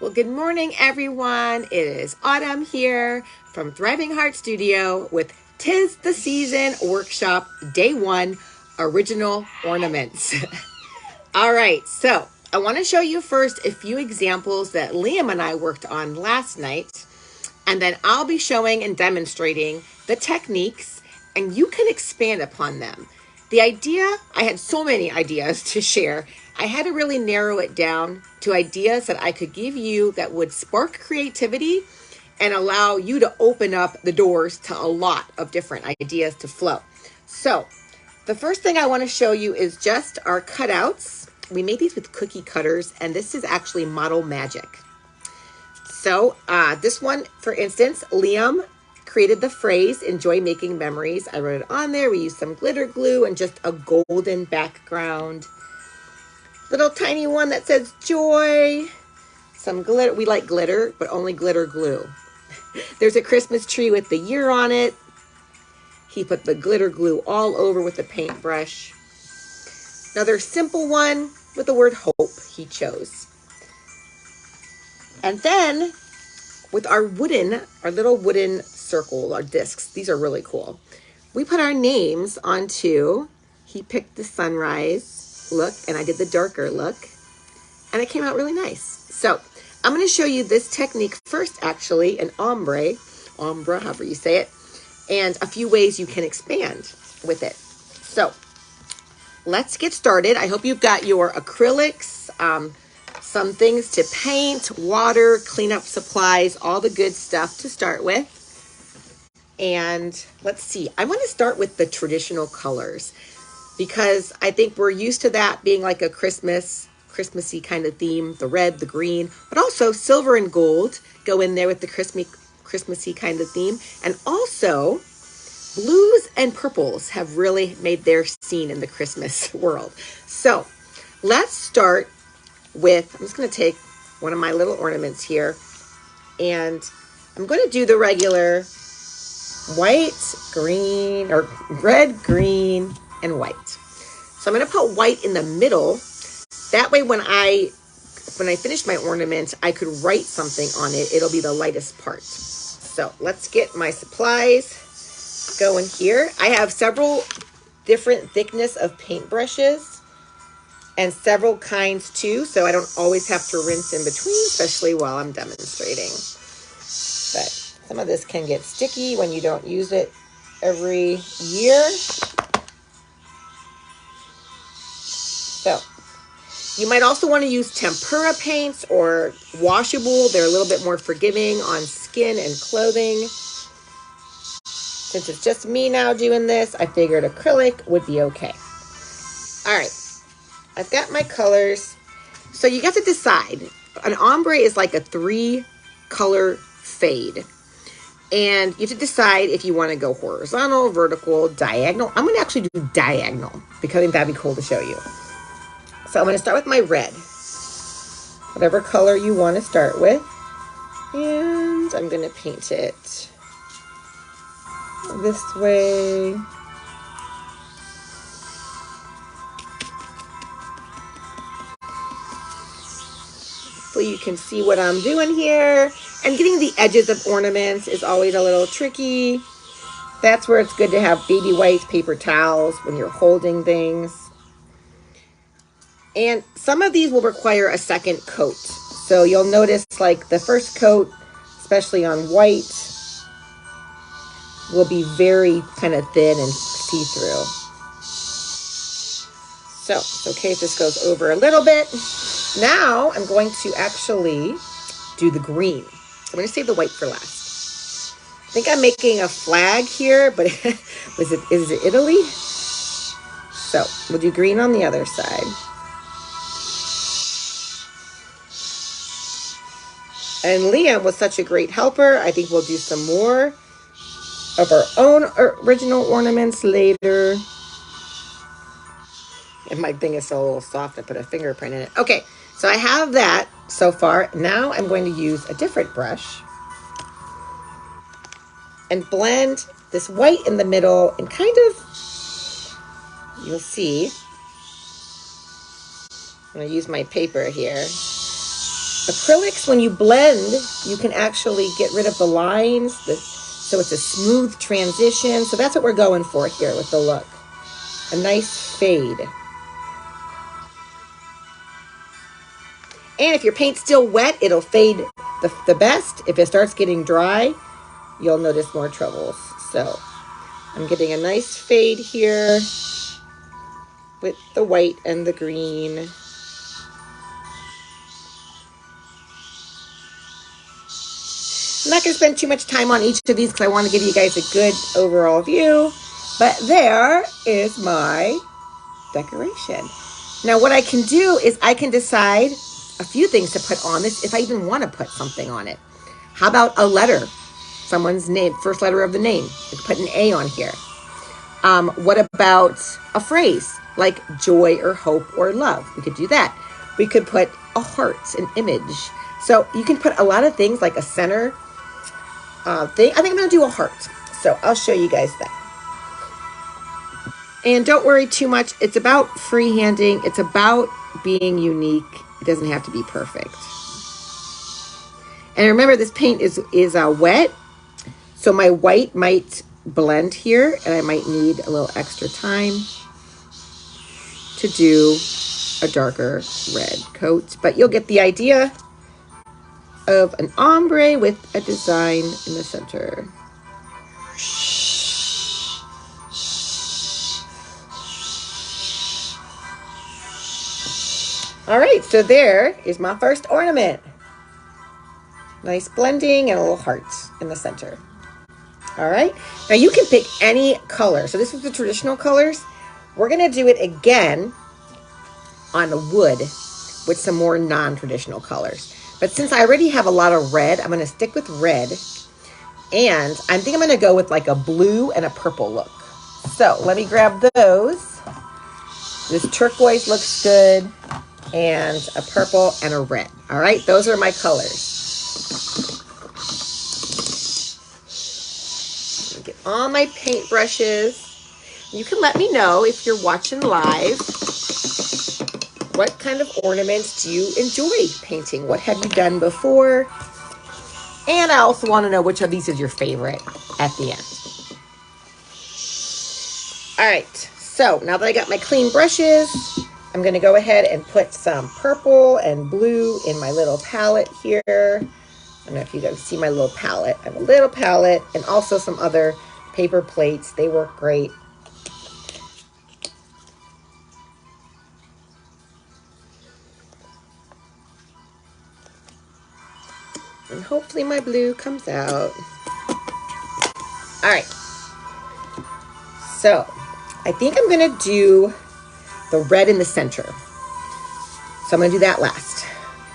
Well, good morning, everyone. It is Autumn here from Thriving Heart Studio with Tis the Season Workshop Day 1 Original Ornaments. All right, so I want to show you first a few examples that Liam and I worked on last night, and then I'll be showing and demonstrating the techniques, and you can expand upon them. The idea, I had so many ideas to share. I had to really narrow it down to ideas that I could give you that would spark creativity and allow you to open up the doors to a lot of different ideas to flow. So the first thing I want to show you is just our cutouts. We made these with cookie cutters, and this is actually Model Magic. So this one, for instance, Liam created the phrase, enjoy making memories. I wrote it on there. We used some glitter glue and just a golden background. Little tiny one that says joy. Some glitter. We like glitter, but only glitter glue. There's a Christmas tree with the year on it. He put the glitter glue all over with the paintbrush. Another simple one with the word hope he chose. And then with our little wooden circle, our discs, these are really cool. We put our names onto, he picked the sunrise look and I did the darker look, and it came out really nice. So I'm going to show you this technique first, actually, an ombre, however you say it, and a few ways you can expand with it. So let's get started. I hope you've got your acrylics, some things to paint, water, cleanup supplies, all the good stuff to start with. And let's see, I want to start with the traditional colors because I think we're used to that being like a Christmassy kind of theme, the red, the green, but also silver and gold go in there with the Christmassy kind of theme. And also blues and purples have really made their scene in the Christmas world. So let's start with, I'm just going to take one of my little ornaments here, and I'm going to do the regular white, green, or red, green, and white. So I'm going to put white in the middle. That way when I finish my ornament, I could write something on it. It'll be the lightest part. So let's get my supplies going here. I have several different thickness of paintbrushes and several kinds too, so I don't always have to rinse in between, especially while I'm demonstrating. But some of this can get sticky when you don't use it every year. So you might also want to use tempera paints or washable. They're a little bit more forgiving on skin and clothing. Since it's just me now doing this, I figured acrylic would be okay. All right. I've got my colors. So you have to decide. An ombre is like a 3-color fade. And you have to decide if you want to go horizontal, vertical, diagonal. I'm going to actually do diagonal because I think that'd be cool to show you. So I'm going to start with my red. Whatever color you want to start with. And I'm going to paint it this way. So you can see what I'm doing here. And getting the edges of ornaments is always a little tricky. That's where it's good to have baby wipes, paper towels when you're holding things. And some of these will require a second coat. So you'll notice like the first coat, especially on white, will be very kind of thin and see-through. So it's okay if this goes over a little bit. Now I'm going to actually do the green. I'm going to save the white for last. I think I'm making a flag here, but is it Italy? So we'll do green on the other side. And Liam was such a great helper. I think we'll do some more of our own original ornaments later. And my thing is so a little soft, I put a fingerprint in it. Okay, so I have that so far. Now I'm going to use a different brush and blend this white in the middle and kind of, you'll see, I'm going to use my paper here. Acrylics, when you blend, you can actually get rid of the lines, so it's a smooth transition. So that's what we're going for here with the look. A nice fade. And if your paint's still wet, it'll fade the best. If it starts getting dry, you'll notice more troubles. So I'm getting a nice fade here with the white and the green. I'm not going to spend too much time on each of these because I want to give you guys a good overall view. But there is my decoration. Now what I can do is I can decide a few things to put on this if I even want to put something on it. How about a letter? Someone's name, first letter of the name. I could put an A on here. What about a phrase like joy or hope or love? We could do that. We could put a heart, an image. So you can put a lot of things like a center thing. I think I'm going to do a heart. So I'll show you guys that. And don't worry too much. It's about freehanding. It's about being unique. It doesn't have to be perfect. And remember, this paint is wet. So my white might blend here, and I might need a little extra time to do a darker red coat. But you'll get the idea of an ombre with a design in the center. All right, so there is my first ornament. Nice blending and a little heart in the center. All right, now you can pick any color. So this is the traditional colors. We're gonna do it again on the wood with some more non-traditional colors. But since I already have a lot of red, I'm gonna stick with red. And I think I'm gonna go with like a blue and a purple look. So let me grab those. This turquoise looks good, and a purple and a red. All right, those are my colors. Get all my paint brushes. You can let me know if you're watching live. What kind of ornaments do you enjoy painting? What have you done before? And I also want to know which of these is your favorite at the end. All right, so now that I got my clean brushes, I'm going to go ahead and put some purple and blue in my little palette here. I don't know if you guys see my little palette. I have a little palette and also some other paper plates. They work great. And hopefully my blue comes out. All right. So I think I'm going to do the red in the center. So I'm going to do that last.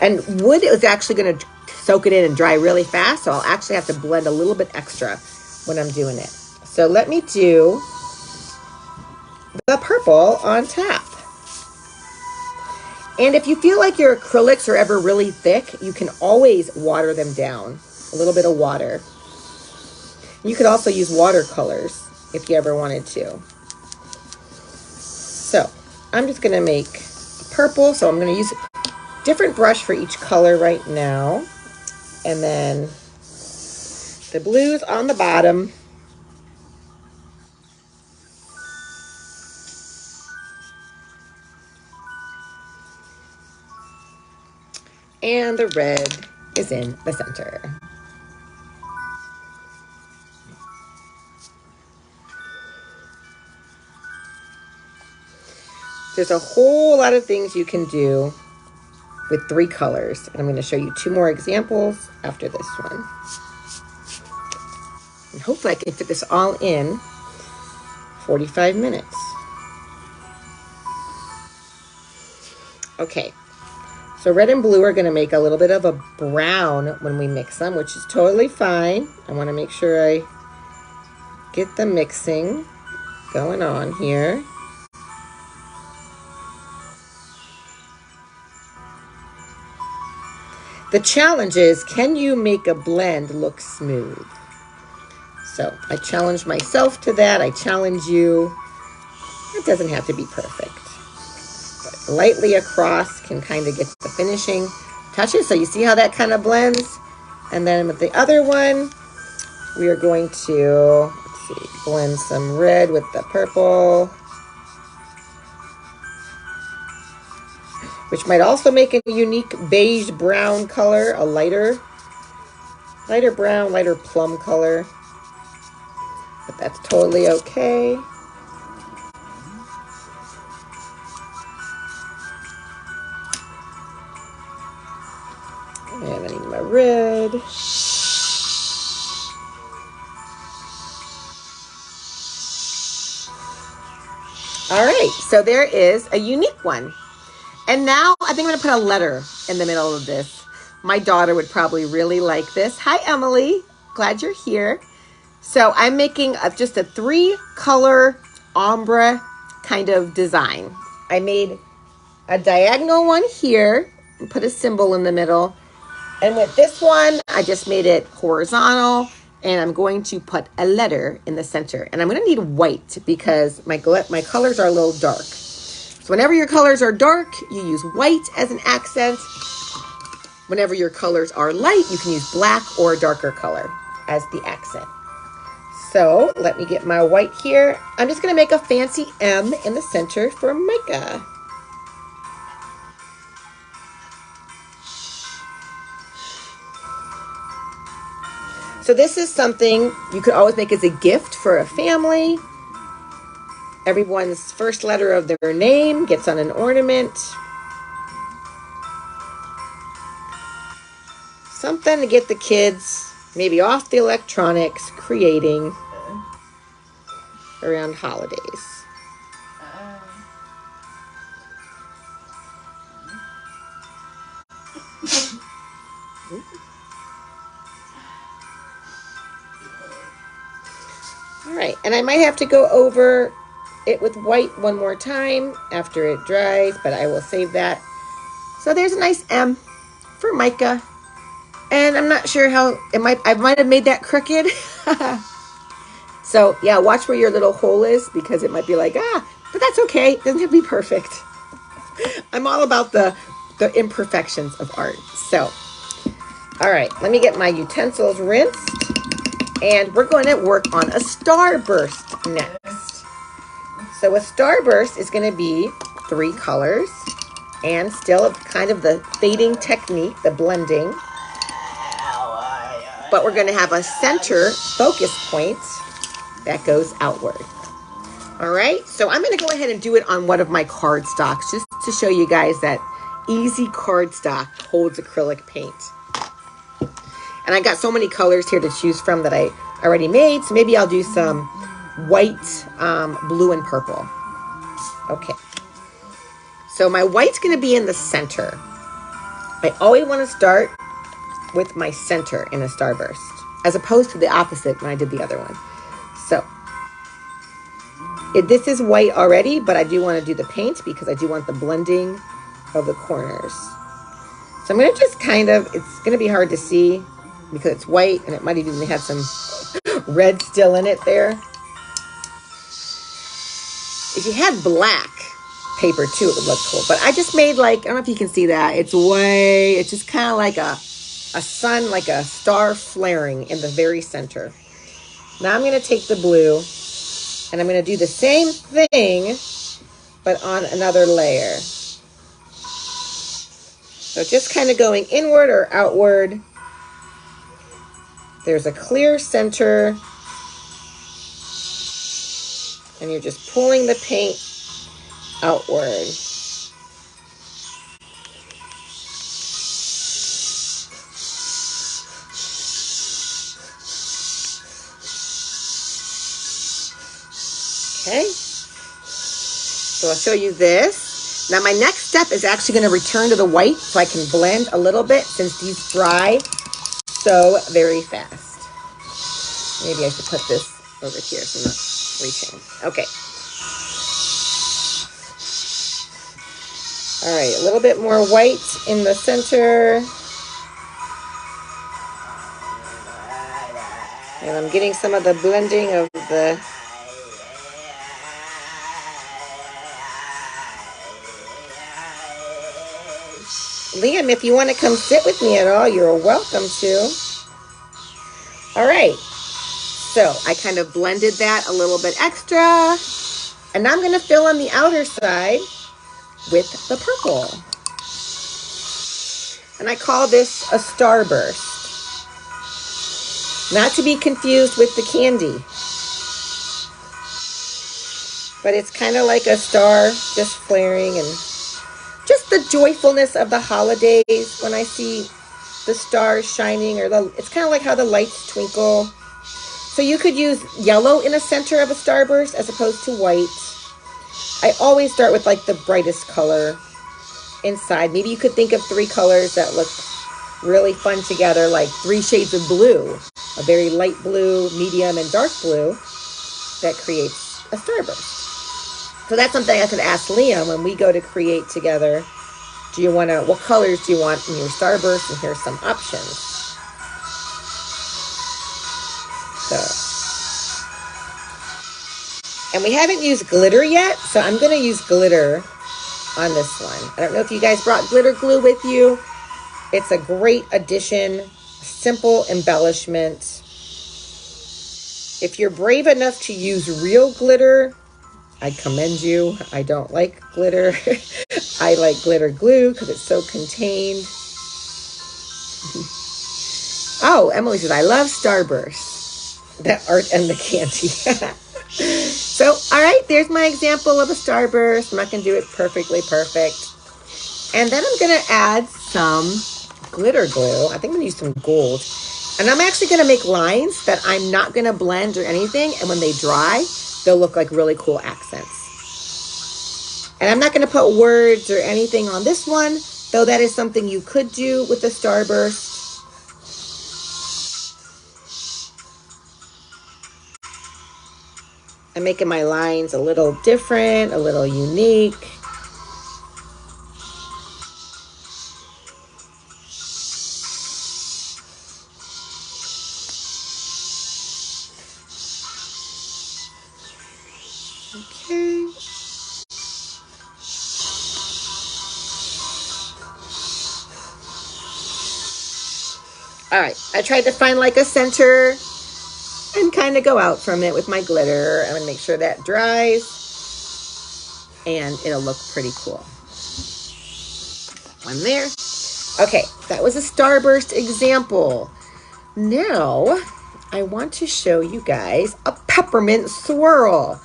And wood is actually going to soak it in and dry really fast. So I'll actually have to blend a little bit extra when I'm doing it. So let me do the purple on top. And if you feel like your acrylics are ever really thick, you can always water them down. A little bit of water. You could also use watercolors if you ever wanted to. So I'm just going to make purple. So I'm going to use a different brush for each color right now. And then the blues on the bottom. And the red is in the center. There's a whole lot of things you can do with 3 colors. And I'm going to show you 2 more examples after this one. And hopefully I can fit this all in 45 minutes. Okay. So red and blue are going to make a little bit of a brown when we mix them, which is totally fine. I want to make sure I get the mixing going on here. The challenge is, can you make a blend look smooth? So I challenge myself to that. I challenge you. It doesn't have to be perfect. Lightly across can kind of get the finishing touch it. So you see how that kind of blends? And then with the other one, we are going to, let's see, blend some red with the purple, which might also make a unique beige brown color, a lighter brown, lighter plum color. But that's totally okay. And I need my red. All right, so there is a unique one. And now I think I'm going to put a letter in the middle of this. My daughter would probably really like this. Hi, Emily. Glad you're here. So I'm making just a 3-color ombre kind of design. I made a diagonal one here and put a symbol in the middle. And with this one, I just made it horizontal, and I'm going to put a letter in the center. And I'm going to need white because my colors are a little dark. So whenever your colors are dark, you use white as an accent. Whenever your colors are light, you can use black or a darker color as the accent. So let me get my white here. I'm just going to make a fancy M in the center for Micah. So this is something you could always make as a gift for a family. Everyone's first letter of their name gets on an ornament. Something to get the kids maybe off the electronics, creating around holidays. All right, and I might have to go over it with white one more time after it dries, but I will save that. So there's a nice M for Micah. And I'm not sure how I might have made that crooked. So yeah, watch where your little hole is because it might be like, but that's okay. It doesn't have to be perfect. I'm all about the imperfections of art. So, all right, let me get my utensils rinsed. And we're going to work on a starburst next. So a starburst is going to be 3 colors and still kind of the fading technique, the blending. But we're going to have a center focus point that goes outward. All right, so I'm going to go ahead and do it on one of my cardstocks just to show you guys that easy cardstock holds acrylic paint. And I got so many colors here to choose from that I already made. So maybe I'll do some white, blue, and purple. Okay. So my white's going to be in the center. I always want to start with my center in a starburst, as opposed to the opposite when I did the other one. So this is white already, but I do want to do the paint because I do want the blending of the corners. So I'm going to just it's going to be hard to see because it's white and it might even have some red still in it there. If you had black paper too, it would look cool. But I just made I don't know if you can see that. It's just kind of like a sun, like a star flaring in the very center. Now I'm going to take the blue and I'm going to do the same thing, but on another layer. So just kind of going inward or outward. There's a clear center. And you're just pulling the paint outward. Okay. So I'll show you this. Now my next step is actually going to return to the white so I can blend a little bit since these dry so very fast. Maybe I should put this over here so I'm not reaching. Okay. All right, a little bit more white in the center. And I'm getting some of the blending of the Liam, if you want to come sit with me at all, you're welcome to. All right. So I kind of blended that a little bit extra. And now I'm going to fill on the outer side with the purple. And I call this a starburst. Not to be confused with the candy. But it's kind of like a star just flaring, and just the joyfulness of the holidays when I see the stars shining, or it's kind of like how the lights twinkle. So you could use yellow in the center of a starburst as opposed to white. I always start with like the brightest color inside. Maybe you could think of 3 colors that look really fun together, like 3 shades of blue, a very light blue, medium, and dark blue that creates a starburst. So that's something I could ask Liam when we go to create together. What colors do you want in your starburst? And here's some options. And we haven't used glitter yet, so I'm going to use glitter on this one. I don't know if you guys brought glitter glue with you. It's a great addition, simple embellishment. If you're brave enough to use real glitter, I commend you. I don't like glitter. I like glitter glue because it's so contained. Oh, Emily says, I love starbursts. That art and the candy. So, all right, there's my example of a starburst. I'm not going to do it perfectly perfect. And then I'm going to add some glitter glue. I think I'm going to use some gold. And I'm actually going to make lines that I'm not going to blend or anything. And when they dry, they'll look like really cool accents. And I'm not going to put words or anything on this one, though that is something you could do with the starburst. I'm making my lines a little different, a little unique. Okay. All right, I tried to find like a center and kind of go out from it with my glitter. I'm gonna make sure that dries and it'll look pretty cool. One there. Okay, that was a starburst example. Now, I want to show you guys a peppermint swirl.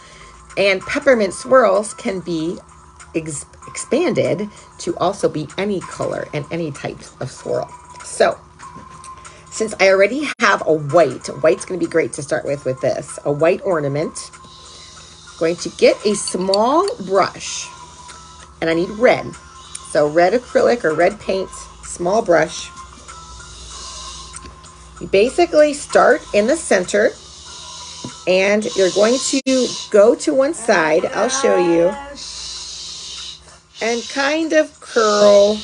And peppermint swirls can be expanded to also be any color and any type of swirl. So, since I already have a white's going to be great to start with this, a white ornament. I'm going to get a small brush, and I need red. So red acrylic or red paint, small brush. You basically start in the center, and you're going to go to one side, I'll show you, and kind of curl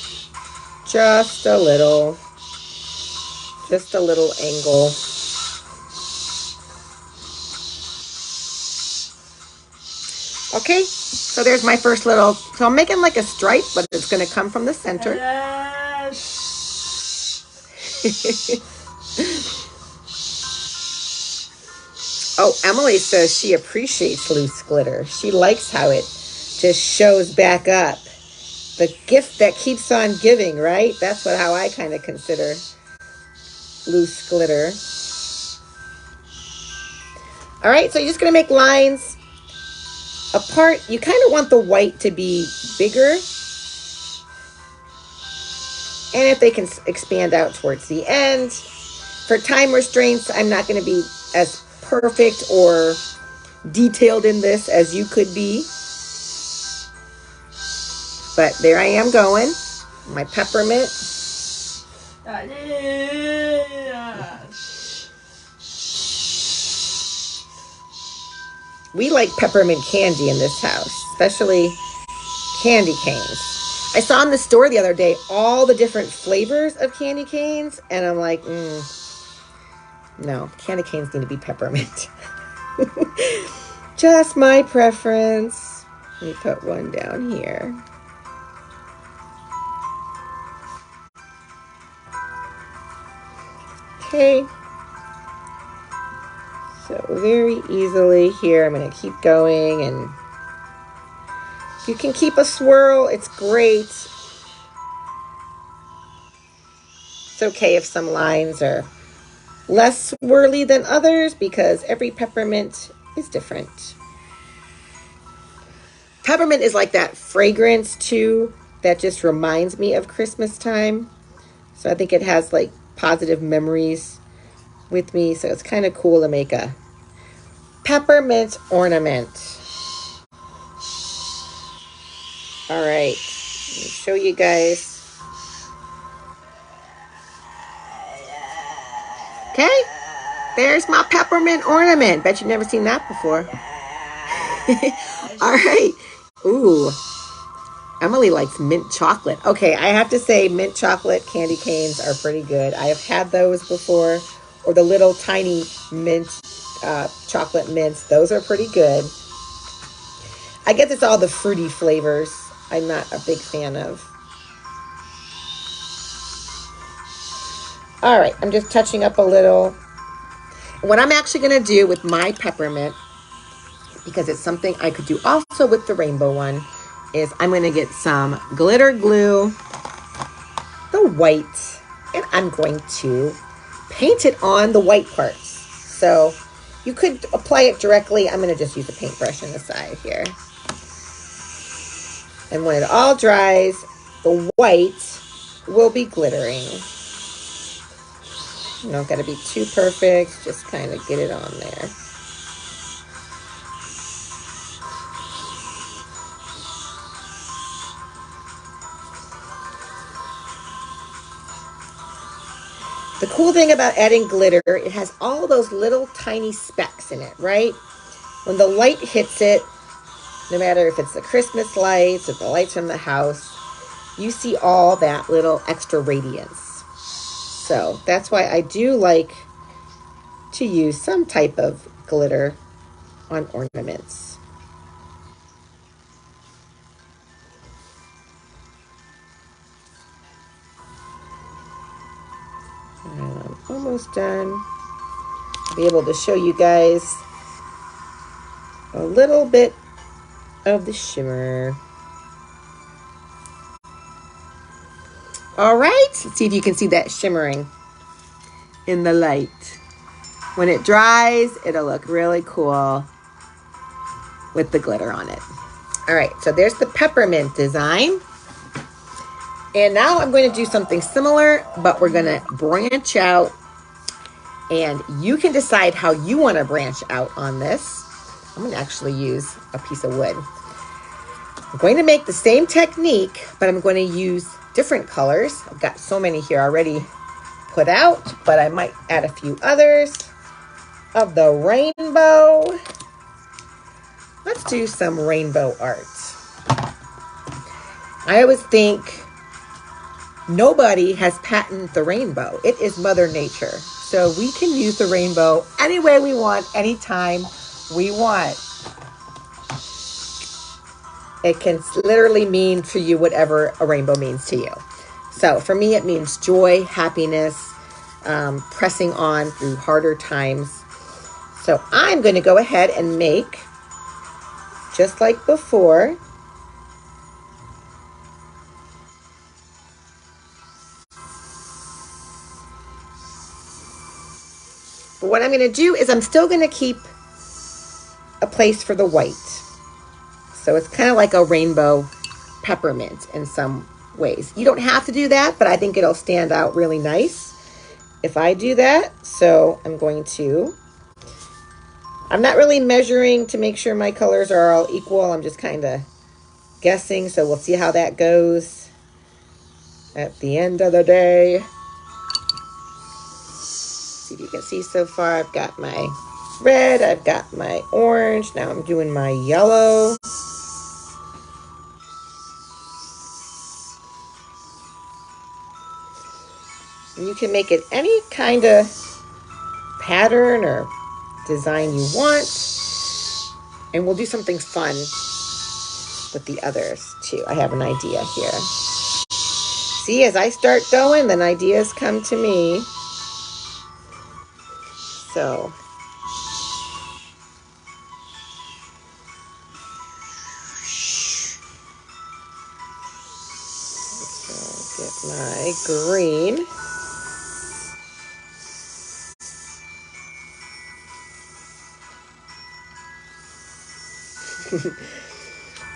just a little angle. Okay, so there's my first little, so I'm making like a stripe, but it's going to come from the center. Oh, Emily says she appreciates loose glitter. She likes how it just shows back up. The gift that keeps on giving, right? That's how I kind of consider loose glitter. All right, so you're just going to make lines apart. You kind of want the white to be bigger. And if they can expand out towards the end. For time restraints, I'm not going to be as perfect or detailed in this as you could be. But there I am going. My peppermint. We like peppermint candy in this house, especially candy canes. I saw in the store the other day all the different flavors of candy canes, and I'm like, no, candy canes need to be peppermint. Just my preference. Let me put one down here. Okay. So very easily here, I'm going to keep going, and you can keep a swirl. It's great. It's okay if some lines are less swirly than others because every peppermint is different. Peppermint is like that fragrance too that just reminds me of Christmas time. So I think it has like positive memories with me. So it's kind of cool to make a peppermint ornament. All right, let me show you guys. Okay, there's my peppermint ornament. Bet you've never seen that before. All right. Ooh, Emily likes mint chocolate. Okay, I have to say mint chocolate candy canes are pretty good. I have had those before, or the little tiny mint chocolate mints. Those are pretty good. I guess it's all the fruity flavors I'm not a big fan of. All right, I'm just touching up a little. What I'm actually going to do with my peppermint, because it's something I could do also with the rainbow one, is I'm going to get some glitter glue, the white, and I'm going to paint it on the white parts. So you could apply it directly. I'm going to just use a paintbrush on the side here. And when it all dries, the white will be glittering. You don't got to be too perfect. Just kind of get it on there. The cool thing about adding glitter, it has all those little tiny specks in it, right? When the light hits it, no matter if it's the Christmas lights or the lights from the house, you see all that little extra radiance. So that's why I do like to use some type of glitter on ornaments. And I'm almost done. I'll be able to show you guys a little bit of the shimmer. All right, let's see if you can see that shimmering in the light. When it dries, it'll look really cool with the glitter on it. All right, so there's the peppermint design. And now I'm going to do something similar, but we're going to branch out. And you can decide how you want to branch out on this. I'm going to actually use a piece of wood. I'm going to make the same technique, but I'm going to use different colors. I've got so many here already put out, but I might add a few others of the rainbow. Let's do some rainbow art. I always think nobody has patented the rainbow. It is Mother Nature. So we can use the rainbow any way we want, anytime we want. It can literally mean to you whatever a rainbow means to you. So for me, it means joy, happiness, pressing on through harder times. So I'm going to go ahead and make, just like before, but what I'm going to do is I'm still going to keep a place for the white. So it's kind of like a rainbow peppermint in some ways. You don't have to do that, but I think it'll stand out really nice if I do that. So I'm not really measuring to make sure my colors are all equal. I'm just kind of guessing. So we'll see how that goes at the end of the day. See if you can see so far. I've got my red, I've got my orange. Now I'm doing my yellow. And you can make it any kind of pattern or design you want. And we'll do something fun with the others too. I have an idea here. See, as I start going, then ideas come to me. So get my green.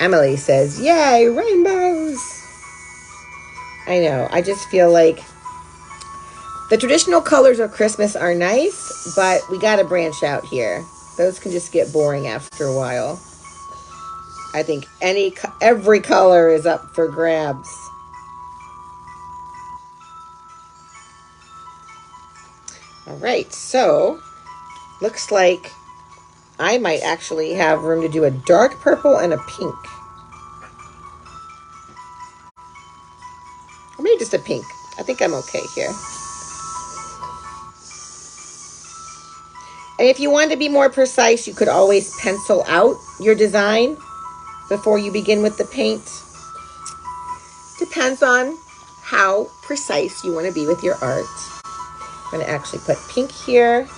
Emily says, yay, rainbows. I know. I just feel like the traditional colors of Christmas are nice, but we got to branch out here. Those can just get boring after a while. I think every color is up for grabs. All right, so looks like I might actually have room to do a dark purple and a pink. Or maybe just a pink. I think I'm okay here. And if you want to be more precise, you could always pencil out your design before you begin with the paint. Depends on how precise you want to be with your art. I'm going to actually put pink here.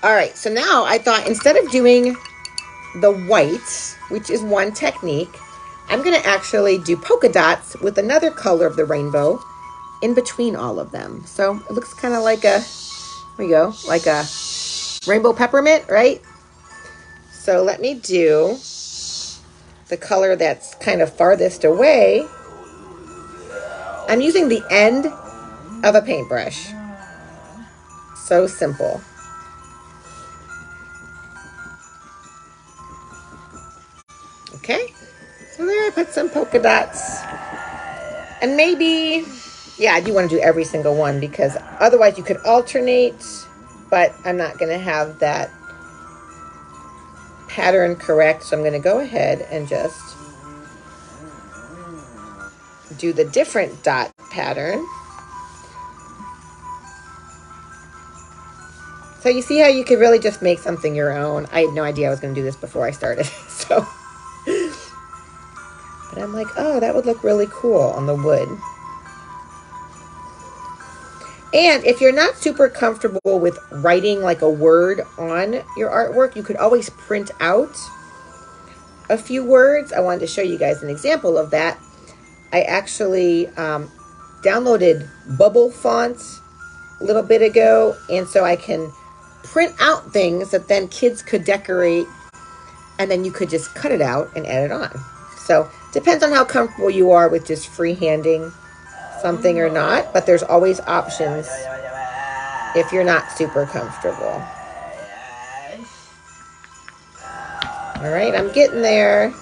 All right, so now I thought instead of doing the white, which is one technique, I'm going to actually do polka dots with another color of the rainbow in between all of them. So it looks kind of like a, there we go, like a rainbow peppermint, right? So let me do the color that's kind of farthest away. I'm using the end of a paintbrush. So simple. Okay, so there I put some polka dots. And maybe, yeah, I do want to do every single one because otherwise you could alternate, but I'm not going to have that pattern correct. So I'm going to go ahead and just do the different dot pattern. So you see how you could really just make something your own. I had no idea I was going to do this before I started. So, but I'm like, oh, that would look really cool on the wood. And if you're not super comfortable with writing like a word on your artwork, you could always print out a few words. I wanted to show you guys an example of that. I actually downloaded bubble fonts a little bit ago, and so I can print out things that then kids could decorate, and then you could just cut it out and add it on. So depends on how comfortable you are with just freehanding something or not, but there's always options if you're not super comfortable. All right, I'm getting there.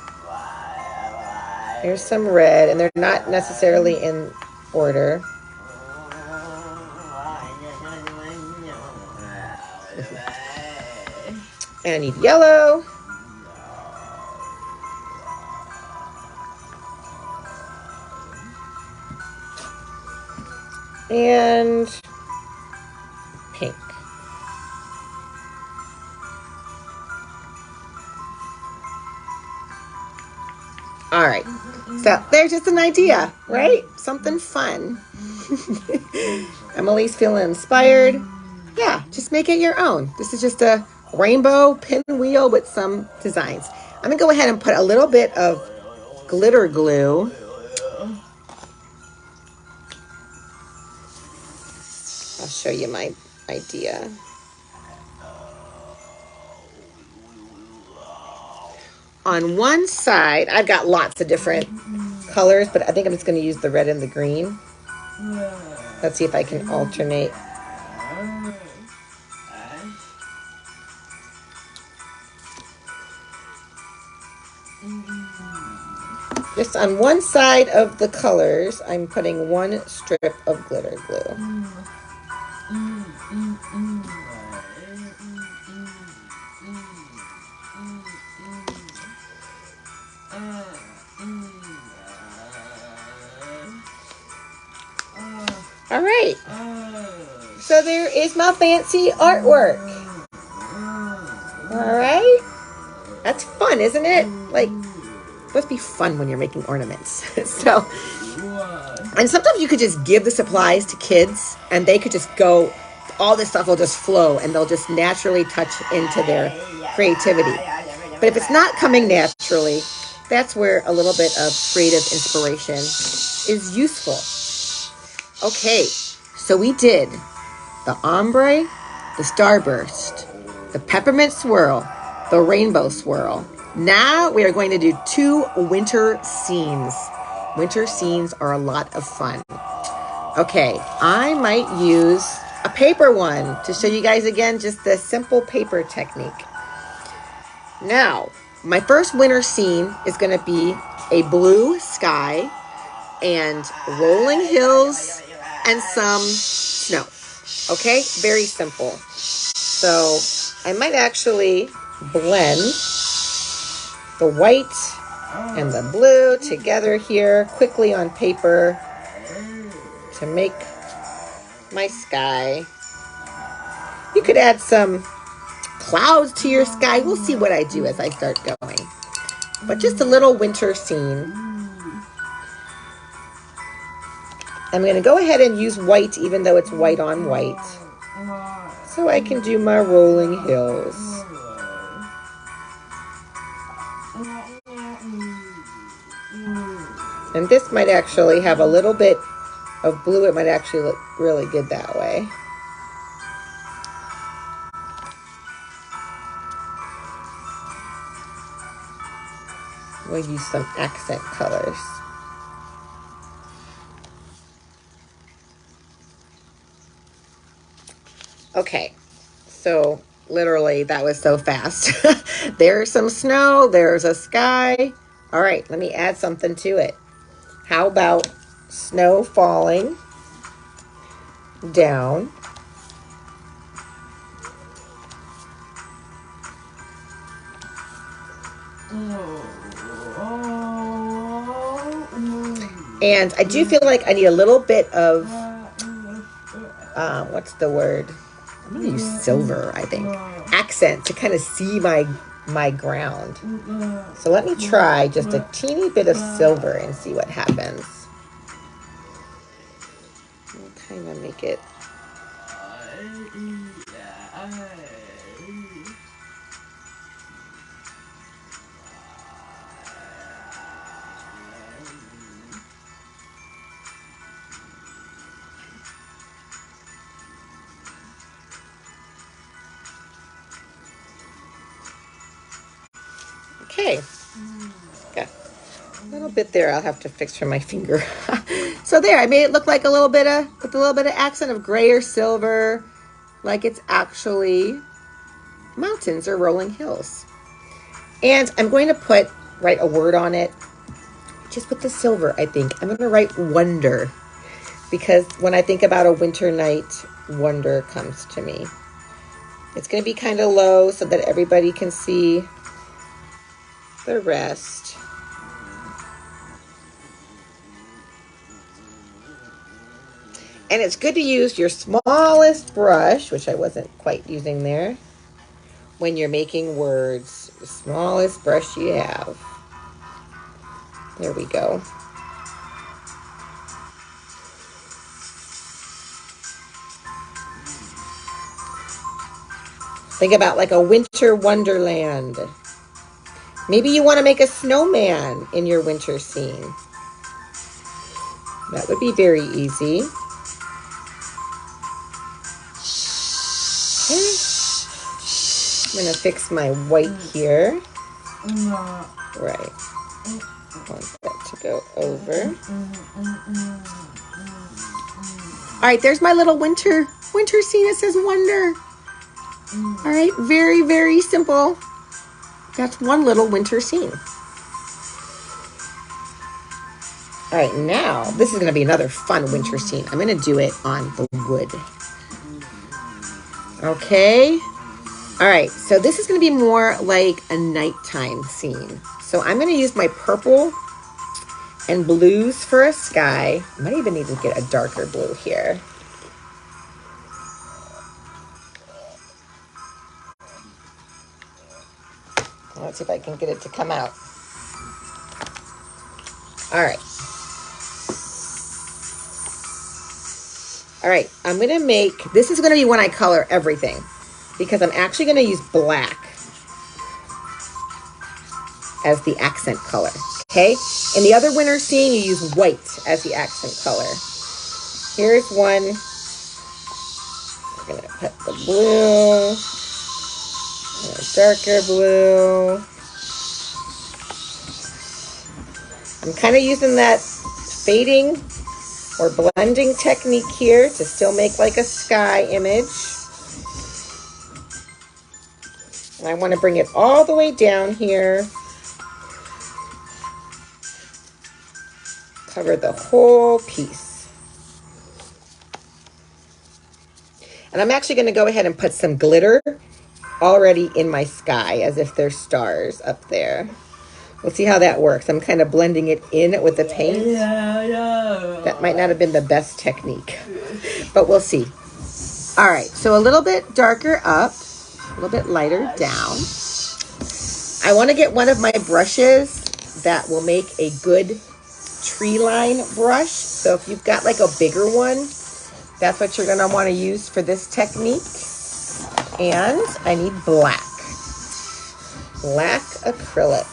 Here's some red, and they're not necessarily in order. And I need yellow. And pink. All right. So there's just an idea, right? Something fun. Emily's feeling inspired. Yeah, just make it your own. This is just a rainbow pinwheel with some designs. I'm going to go ahead and put a little bit of glitter glue. I'll show you my idea. On one side, I've got lots of different colors, but I think I'm just going to use the red and the green. Let's see if I can alternate. Just on one side of the colors, I'm putting one strip of glitter glue. All right. So there is my fancy artwork. All right. That's fun, isn't it? Like, it must be fun when you're making ornaments. So, and sometimes you could just give the supplies to kids and they could just go, all this stuff will just flow and they'll just naturally touch into their creativity. But if it's not coming naturally, that's where a little bit of creative inspiration is useful. Okay, so we did the ombre, the starburst, the peppermint swirl, the rainbow swirl. Now we are going to do 2 winter scenes. Winter scenes are a lot of fun. Okay, I might use a paper one to show you guys again just the simple paper technique. Now, my first winter scene is going to be a blue sky and rolling hills and some snow. Okay, very simple. So I might actually blend the white and the blue together here quickly on paper to make my sky. You could add some clouds to your sky. We'll see what I do as I start going. But just a little winter scene. I'm going to go ahead and use white even though it's white on white, so I can do my rolling hills. And this might actually have a little bit of blue. It might actually look really good that way. We'll use some accent colors. Okay, so literally that was so fast. There's some snow, there's a sky. All right, let me add something to it. How about snow falling down? And I do feel like I need a little bit of, what's the word? I'm going to use silver, I think. Accent to kind of see my ground. So let me try just a teeny bit of silver and see what happens. I'll kind of make it. Okay, got a little bit there. I'll have to fix from my finger. So there, I made it look like with a little bit of accent of gray or silver, like it's actually mountains or rolling hills. And I'm going to write a word on it, just with the silver. I think I'm going to write wonder, because when I think about a winter night, wonder comes to me. It's going to be kind of low so that everybody can see the rest. And it's good to use your smallest brush, which I wasn't quite using there, when you're making words. The smallest brush you have. There we go. Think about like a winter wonderland. Maybe you want to make a snowman in your winter scene. That would be very easy. Okay. I'm going to fix my white here. Right. I want that to go over. All right, there's my little winter scene. It says wonder. All right, very, very simple. That's one little winter scene. All right, now this is going to be another fun winter scene. I'm going to do it on the wood. Okay. All right, so this is going to be more like a nighttime scene. So I'm going to use my purple and blues for a sky. I might even need to get a darker blue here. Let's see if I can get it to come out. All right. All right, I'm gonna make, this is gonna be when I color everything because I'm actually gonna use black as the accent color, okay? In the other winter scene, you use white as the accent color. Here's one. We're gonna put the blue, a darker blue. I'm kind of using that fading or blending technique here to still make like a sky image. And I want to bring it all the way down here. Cover the whole piece. And I'm actually going to go ahead and put some glitter already in my sky as if there's stars up there. We'll see how that works. I'm kind of blending it in with the paint. That might not have been the best technique, but we'll see. All right, so a little bit darker up, a little bit lighter down. I want to get one of my brushes that will make a good tree line brush. So if you've got like a bigger one, that's what you're gonna want to use for this technique. And I need black acrylic.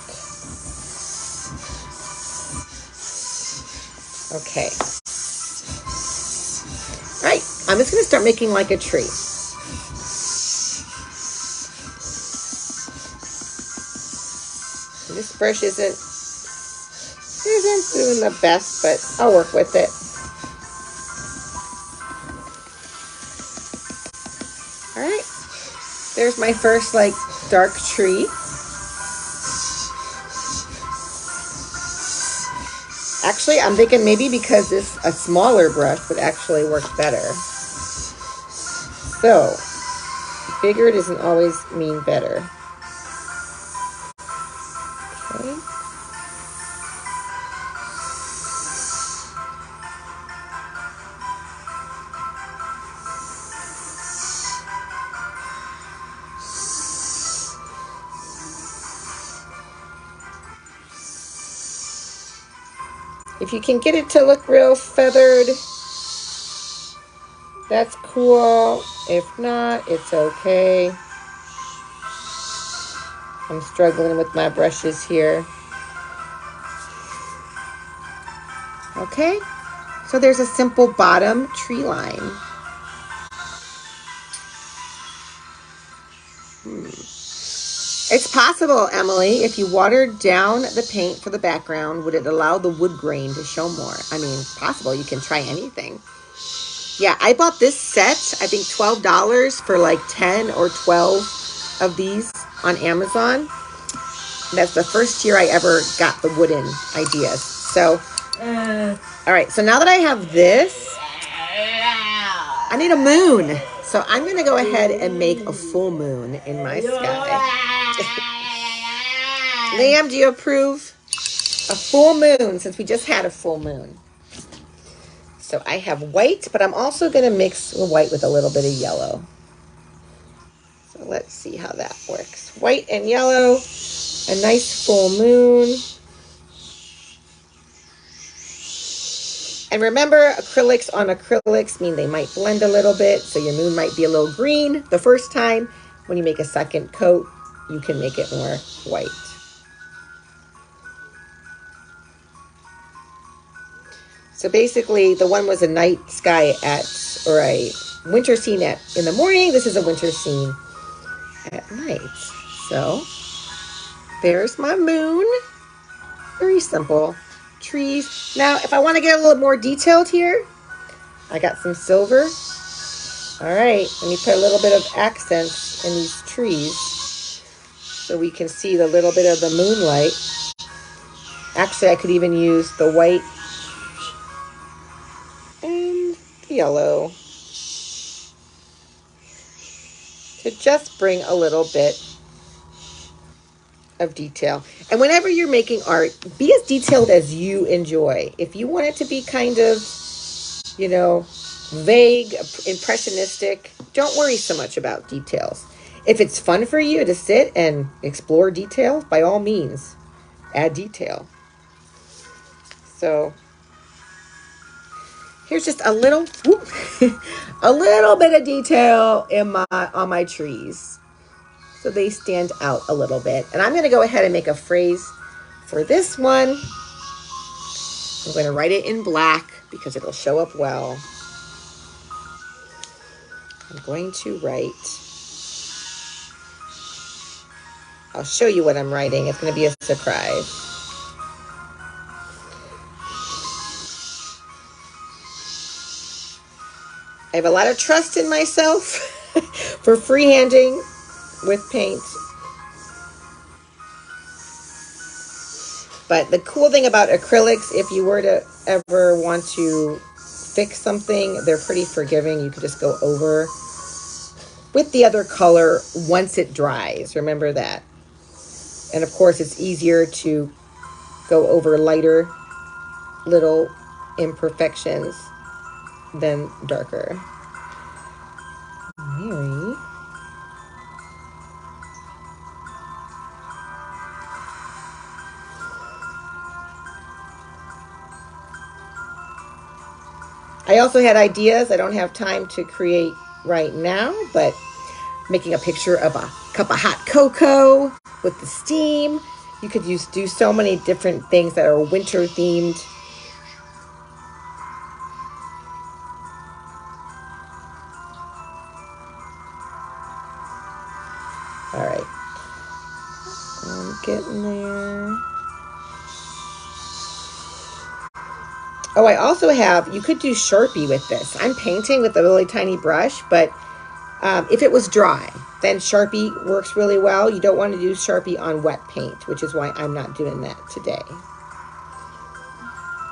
Okay. All right, I'm just gonna start making like a tree. This brush isn't doing the best, but I'll work with it. All right, there's my first like dark tree. Actually, I'm thinking maybe because a smaller brush would actually work better. So, bigger doesn't always mean better. Okay. If you can get it to look real feathered, that's cool. If not, it's okay. I'm struggling with my brushes here. Okay, so there's a simple bottom tree line. It's possible, Emily, if you watered down the paint for the background, would it allow the wood grain to show more? I mean, possible. You can try anything. Yeah, I bought this set, I think $12 for like 10 or 12 of these on Amazon. And that's the first year I ever got the wooden ideas. So, all right, so now that I have this, I need a moon. So I'm going to go ahead and make a full moon in my sky. Liam, do you approve? A full moon, since we just had a full moon. So I have white, but I'm also going to mix the white with a little bit of yellow. So let's see how that works. White and yellow, a nice full moon. And remember, acrylics on acrylics mean they might blend a little bit, so your moon might be a little green the first time. When you make a second coat, you can make it more white. So basically, the one was a night sky or a winter scene in the morning. This is a winter scene at night. So there's my moon. Very simple. Trees. Now, if I want to get a little more detailed here, I got some silver. All right, let me put a little bit of accents in these trees so we can see the little bit of the moonlight. Actually, I could even use the white and the yellow to just bring a little bit of detail. And whenever you're making art, be as detailed as you enjoy. If you want it to be kind of, you know, vague, impressionistic, don't worry so much about details. If it's fun for you to sit and explore detail, by all means, add detail. So here's just a little, a little bit of detail on my trees, so they stand out a little bit. And I'm going to go ahead and make a phrase for this one. I'm going to write it in black because it'll show up well. I'm going to write. I'll show you what I'm writing. It's going to be a surprise. I have a lot of trust in myself for freehanding with paint. But the cool thing about acrylics, if you were to ever want to fix something, they're pretty forgiving. You could just go over with the other color once it dries. Remember that. And of course, it's easier to go over lighter little imperfections than darker. Mary. I also had ideas I don't have time to create right now, but making a picture of a cup of hot cocoa with the steam. You could do so many different things that are winter themed. All right, I'm getting there. Oh, I also have, you could do Sharpie with this. I'm painting with a really tiny brush, but if it was dry, then Sharpie works really well. You don't want to do Sharpie on wet paint, which is why I'm not doing that today.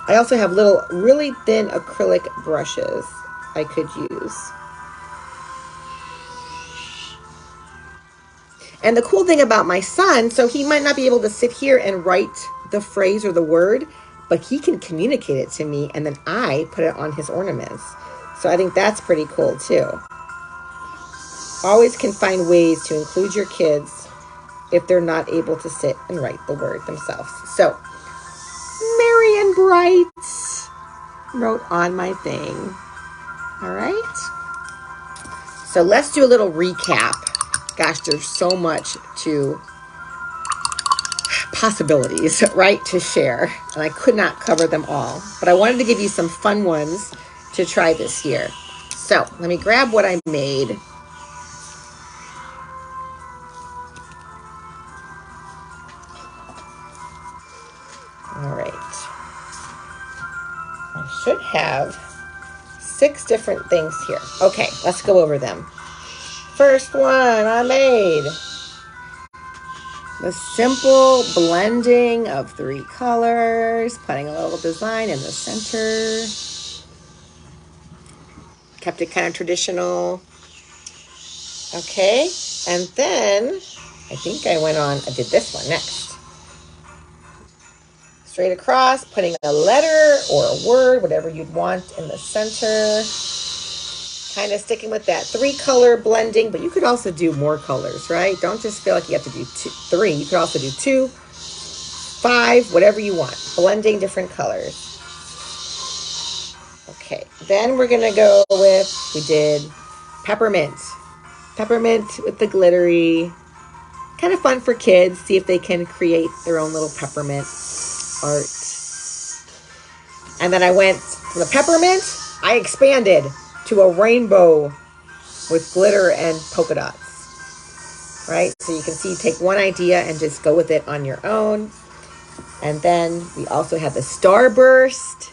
I also have little, really thin acrylic brushes I could use. And the cool thing about my son, so he might not be able to sit here and write the phrase or the word, but he can communicate it to me, and then I put it on his ornaments. So I think that's pretty cool too. Always can find ways to include your kids if they're not able to sit and write the word themselves. So Merry and Bright wrote on my thing. All right. So let's do a little recap. Gosh, there's so much to possibilities, right, to share. And I could not cover them all. But I wanted to give you some fun ones to try this year. So let me grab what I made. All right. I should have 6 different things here. Okay, let's go over them. First one I made. The simple blending of 3 colors, putting a little design in the center. Kept it kind of traditional. Okay, and then I think I did this one next. Straight across, putting a letter or a word, whatever you'd want in the center. Kind of sticking with that 3-color blending, but you could also do more colors, right? Don't just feel like you have to do 3. You could also do 2, 5, whatever you want. Blending different colors. Okay, then we're gonna go with, we did peppermint. Peppermint with the glittery. Kind of fun for kids. See if they can create their own little peppermint art. And then I went from the peppermint, I expanded to a rainbow with glitter and polka dots, right? So you can see, take one idea and just go with it on your own. And then we also have the starburst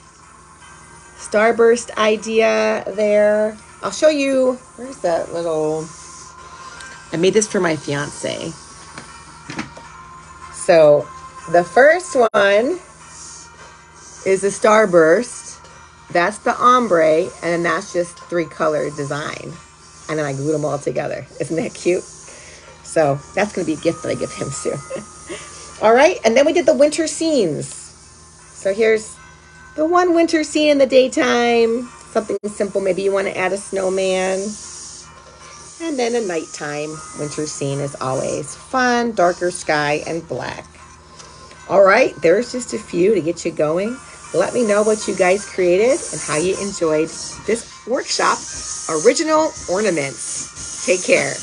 idea there. I'll show you, where's that little, I made this for my fiance. So the first one is the starburst. That's the ombre, and then that's just 3-color design. And then I glued them all together. Isn't that cute? So that's going to be a gift that I give him soon. All right, and then we did the winter scenes. So here's the one winter scene in the daytime. Something simple. Maybe you want to add a snowman. And then a nighttime winter scene is always fun, darker sky and black. All right, there's just a few to get you going. Let me know what you guys created and how you enjoyed this workshop, Original Ornaments. Take care.